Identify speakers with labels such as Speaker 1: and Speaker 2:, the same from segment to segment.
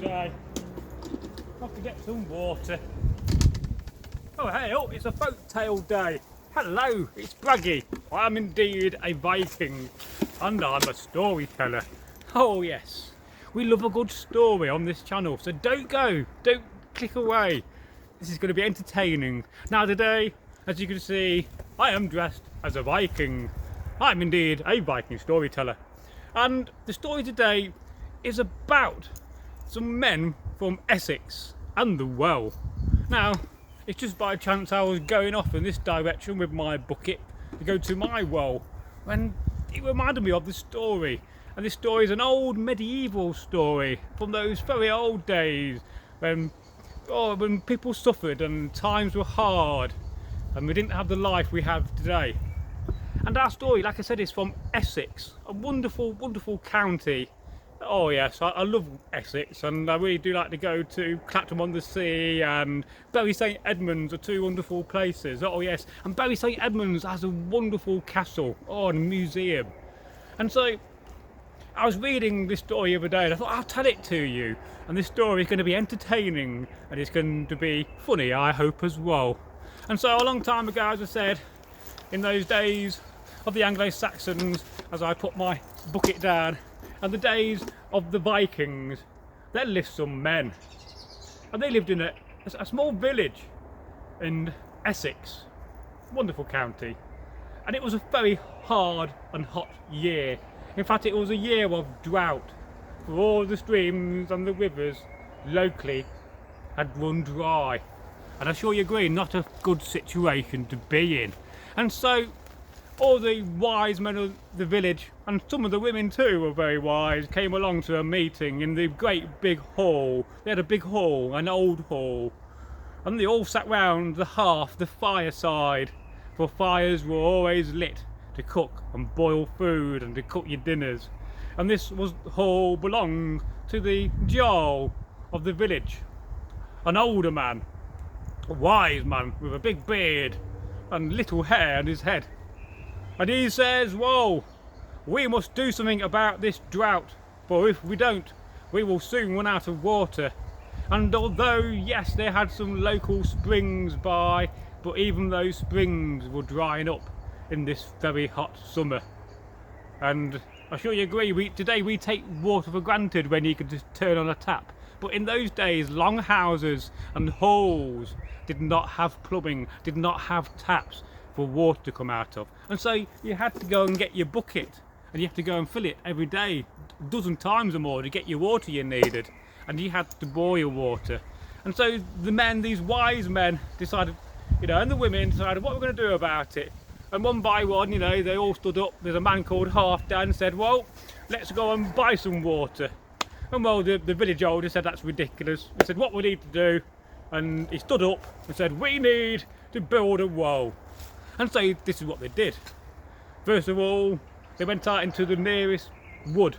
Speaker 1: day. Off to get some water. Oh hey, oh, it's a folktale day. Hello, it's Braggy. I am indeed a Viking, and I'm a storyteller. Oh yes, we love a good story on this channel, so don't click away. This is going to be entertaining. Now today, as you can see, I am dressed as a Viking. I'm indeed a Viking storyteller. And the story today is about some men from Essex and the well. Now, it's just by chance I was going off in this direction with my bucket to go to my well, when it reminded me of the story. And this story is an old medieval story from those very old days when people suffered and times were hard and we didn't have the life we have today. And our story, like I said, is from Essex, a wonderful, wonderful county. Oh yes, I love Essex, and I really do like to go to Clacton-on-the-Sea and Bury St Edmunds are two wonderful places. Oh yes, and Bury St Edmunds has a wonderful castle, and a museum. And so I was reading this story the other day and I thought I'll tell it to you. And this story is going to be entertaining and it's going to be funny, I hope, as well. And so a long time ago, as I said, in those days of the Anglo-Saxons, as I put my bucket down, and the days of the Vikings, there lived some men. And they lived in a small village in Essex, wonderful county. And it was a very hard and hot year. In fact, it was a year of drought, for all the streams and the rivers locally had run dry. And I'm sure you agree, not a good situation to be in. And so all the wise men of the village, and some of the women too were very wise, came along to a meeting in the great big hall. They had a big hall, an old hall, and they all sat round the hearth, the fireside, for fires were always lit to cook and boil food and to cook your dinners. And this hall belonged to the Jarl of the village, an older man, a wise man with a big beard and little hair on his head. And he says, "Whoa, we must do something about this drought, for if we don't, we will soon run out of water." And although, yes, they had some local springs by, but even those springs were drying up in this very hot summer. And I'm sure you agree, today we take water for granted when you can just turn on a tap. But in those days, long houses and halls did not have plumbing, did not have taps for water to come out of. And so you had to go and get your bucket, and you have to go and fill it every day, a dozen times or more, to get your water you needed. And you had to boil water. And so the men, these wise men, decided, and the women decided what we're going to do about it. And one by one, they all stood up. There's a man called Halfdan and said, "Well, let's go and buy some water." And well, the village older said, "That's ridiculous." They said, "What we need to do," and he stood up and said, "We need to build a well." And so this is what they did. First of all, they went out into the nearest wood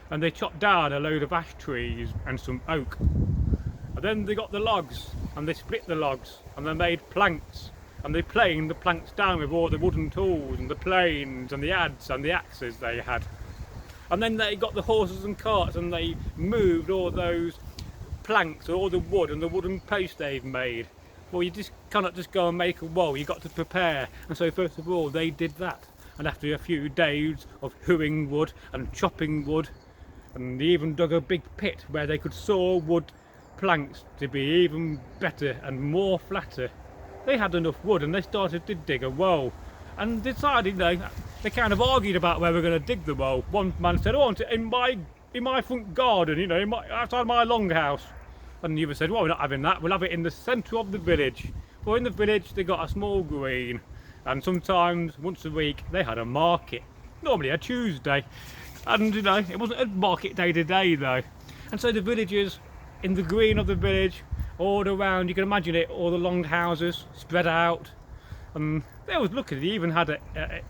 Speaker 1: and they chopped down a load of ash trees and some oak. And then they got the logs and they split the logs and they made planks. And they planed the planks down with all the wooden tools and the planes and the adze and the axes they had. And then they got the horses and carts and they moved all those planks, all the wood and the wooden posts they've made. Well, you just cannot just go and make a wall, you've got to prepare. And so first of all, they did that. And after a few days of hewing wood and chopping wood, and they even dug a big pit where they could saw wood planks to be even better and more flatter. They had enough wood and they started to dig a well. And decided, they kind of argued about where we're going to dig the well. One man said, "I want it in my front garden, outside my longhouse." And the other said, "Well, we're not having that, we'll have it in the centre of the village." Well, in the village they got a small green, and sometimes once a week they had a market, normally a Tuesday. And it wasn't a market day to day though. And so the villagers in the green of the village, all around, you can imagine it, all the long houses spread out. And they was lucky, they even had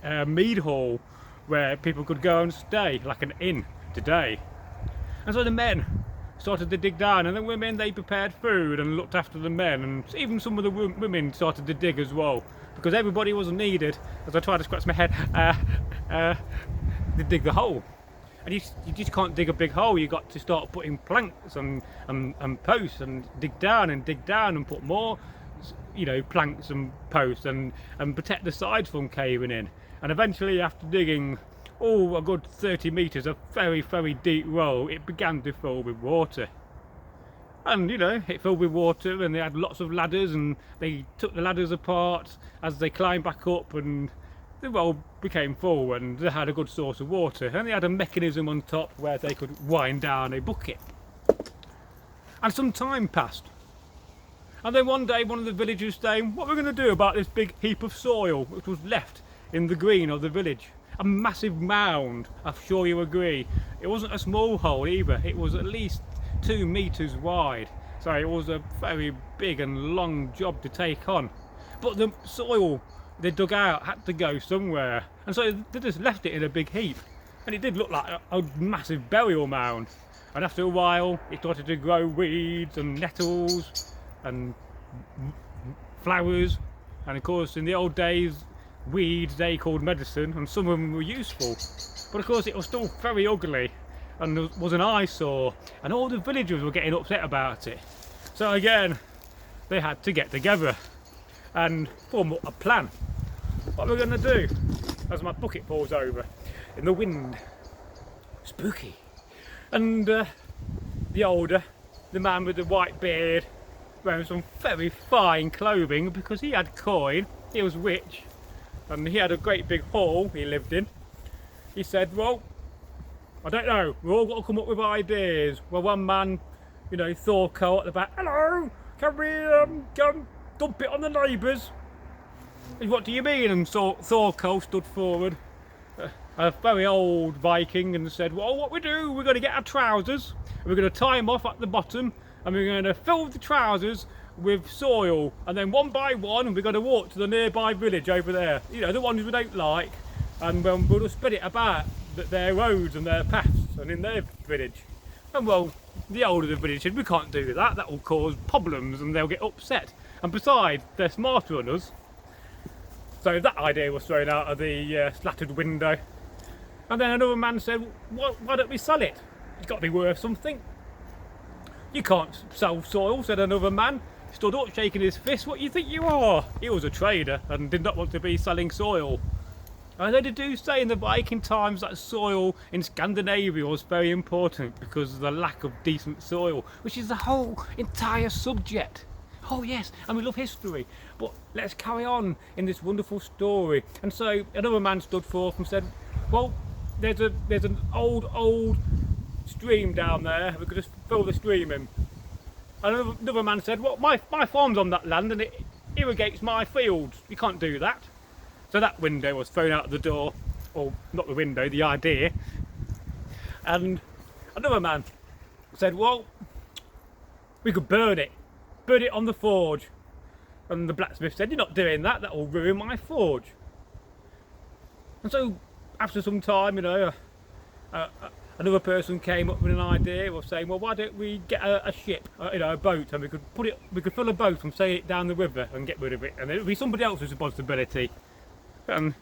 Speaker 1: a mead hall where people could go and stay, like an inn today. And so the men started to dig down, and the women, they prepared food and looked after the men, and even some of the women started to dig as well, because everybody was needed, as I tried to scratch my head, to dig the hole. and you just can't dig a big hole. You got to start putting planks and posts and dig down and put more, you know, planks and posts and protect the sides from caving in. And eventually, after digging a good 30 meters of very, very deep row, it began to fill with water. And you know, it filled with water, and they had lots of ladders, and they took the ladders apart as they climbed back up, and the well became full, and they had a good source of water, and they had a mechanism on top where they could wind down a bucket. And some time passed, and then one day one of the villagers saying, what are we going to do about this big heap of soil which was left in the green of the village? A massive mound, I'm sure you agree. It wasn't a small hole either, it was at least 2 meters wide, so it was a very big and long job to take on. But the soil they dug out had to go somewhere, and so they just left it in a big heap, and it did look like a massive burial mound. And after a while it started to grow weeds and nettles and flowers, and of course in the old days weeds they called medicine, and some of them were useful, but of course it was still very ugly and there was an eyesore, and all the villagers were getting upset about it. So again, they had to get together and form up a plan. What we're going to do, as my bucket falls over in the wind. Spooky. And the man with the white beard, wearing some very fine clothing because he had coin, he was rich, and he had a great big hall he lived in. He said, well, I don't know, we've all got to come up with ideas. Well, one man, you know, Thorkel at the back, hello, can we go dump it on the neighbours? What do you mean? And so Thorkel stood forward, a very old Viking, and said, well, what we do, we're going to get our trousers, and we're going to tie them off at the bottom, and we're going to fill the trousers with soil, and then one by one we're going to walk to the nearby village over there, you know, the ones we don't like, and we'll spread it about their roads and their paths and in their village. And well, the older the village said, we can't do that, that will cause problems and they'll get upset, and besides they're smarter than us. So that idea was thrown out of the slatted window. And then another man said, why don't we sell it? It's got to be worth something. You can't sell soil, said another man. Stood up shaking his fist. What do you think you are? He was a trader and did not want to be selling soil. And they do say in the Viking times that soil in Scandinavia was very important because of the lack of decent soil, which is the whole entire subject. Oh yes, and we love history, but let's carry on in this wonderful story. And so another man stood forth and said, well, there's an old stream down there, we could just fill the stream in. And another man said, well, my farm's on that land and it irrigates my fields, you can't do that. So that window was thrown out of the door, or not the window, the idea. And another man said, well, we could burn it on the forge. And the blacksmith said, you're not doing that, that will ruin my forge. And so after some time, you know, another person came up with an idea of saying, well, why don't we get a ship, you know, a boat, and we could fill a boat and sail it down the river and get rid of it, and it would be somebody else's responsibility. And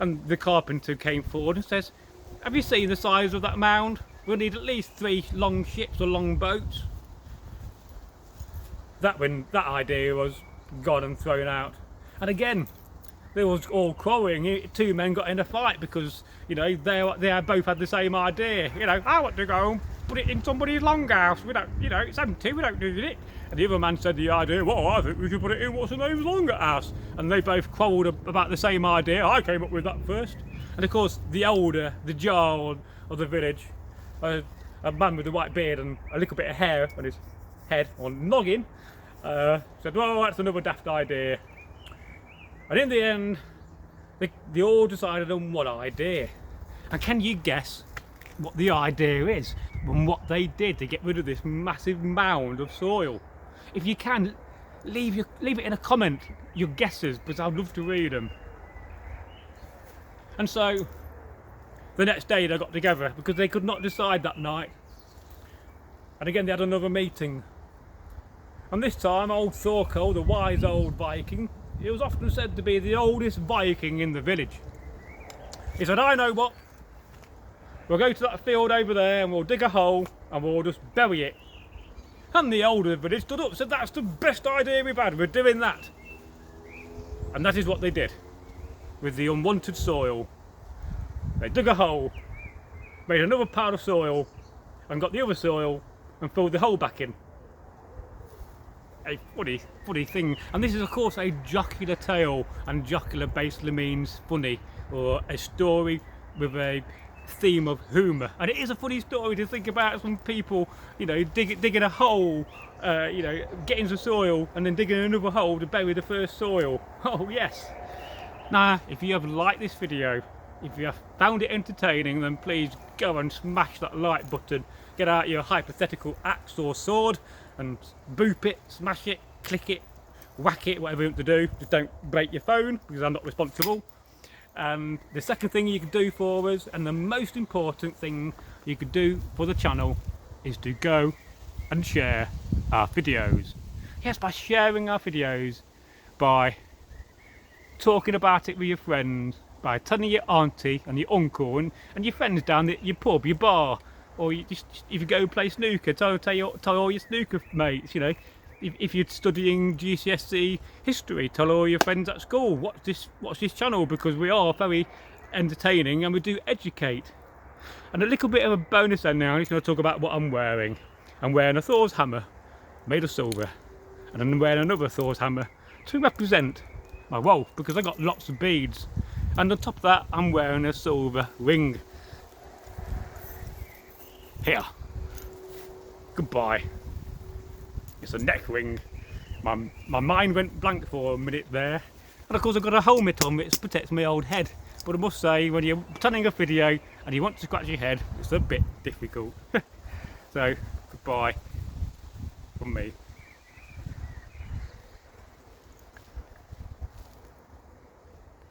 Speaker 1: the carpenter came forward and says, have you seen the size of that mound? We'll need at least 3 long ships or long boats. That idea was gone and thrown out. And again, there was all quarreling. 2 men got in a fight because, you know, they both had the same idea. You know, I want to go and put it in somebody's longhouse. We don't, you know, it's empty, we don't need it. And the other man said the idea, well, I think we should put it in what's the name's longhouse. And they both quarrelled about the same idea. I came up with that first. And of course, the older, the jarl of the village, a man with a white beard and a little bit of hair on his head, or noggin, said, well, that's another daft idea. And in the end, they all decided on one idea. And can you guess what the idea is and what they did to get rid of this massive mound of soil? If you can, leave it in a comment, your guesses, because I'd love to read them. And so the next day they got together because they could not decide that night. And again they had another meeting. And this time old Thorkel, the wise old Viking, he was often said to be the oldest Viking in the village. He said, I know what, We'll go to that field over there and we'll dig a hole and we'll just bury it. And the older village stood up, said that's the best idea we've had, we're doing that. And that is what they did with the unwanted soil. They dug a hole, made another pile of soil, and got the other soil and filled the hole back in. A funny thing. And this is of course a jocular tale, and jocular basically means funny, or a story with a theme of humour. And it is a funny story to think about some people, you know, digging a hole, you know, getting some soil and then digging another hole to bury the first soil. Oh yes. Now, if you have liked this video, if you have found it entertaining, then please go and smash that like button. Get out your hypothetical axe or sword and boop it, smash it, click it, whack it, whatever you want to do. Just don't break your phone, because I'm not responsible. And the second thing you can do for us, and the most important thing you could do for the channel, is to go and share our videos. Yes, by sharing our videos, by talking about it with your friends, by telling your auntie and your uncle and your friends down at your pub, your bar, or you just, if you go play snooker, tell all your snooker mates, you know. If you're studying GCSE history, tell all your friends at school, watch this channel, because we are very entertaining and we do educate. And a little bit of a bonus then now, I'm just going to talk about what I'm wearing. I'm wearing a Thor's hammer made of silver, and I'm wearing another Thor's hammer to represent my wolf, because I got lots of beads. And on top of that, I'm wearing a silver ring. Here. Goodbye. It's a neck ring. My mind went blank for a minute there. And of course I've got a helmet on which protects my old head. But I must say, when you're turning a video and you want to scratch your head, it's a bit difficult. So, goodbye from me.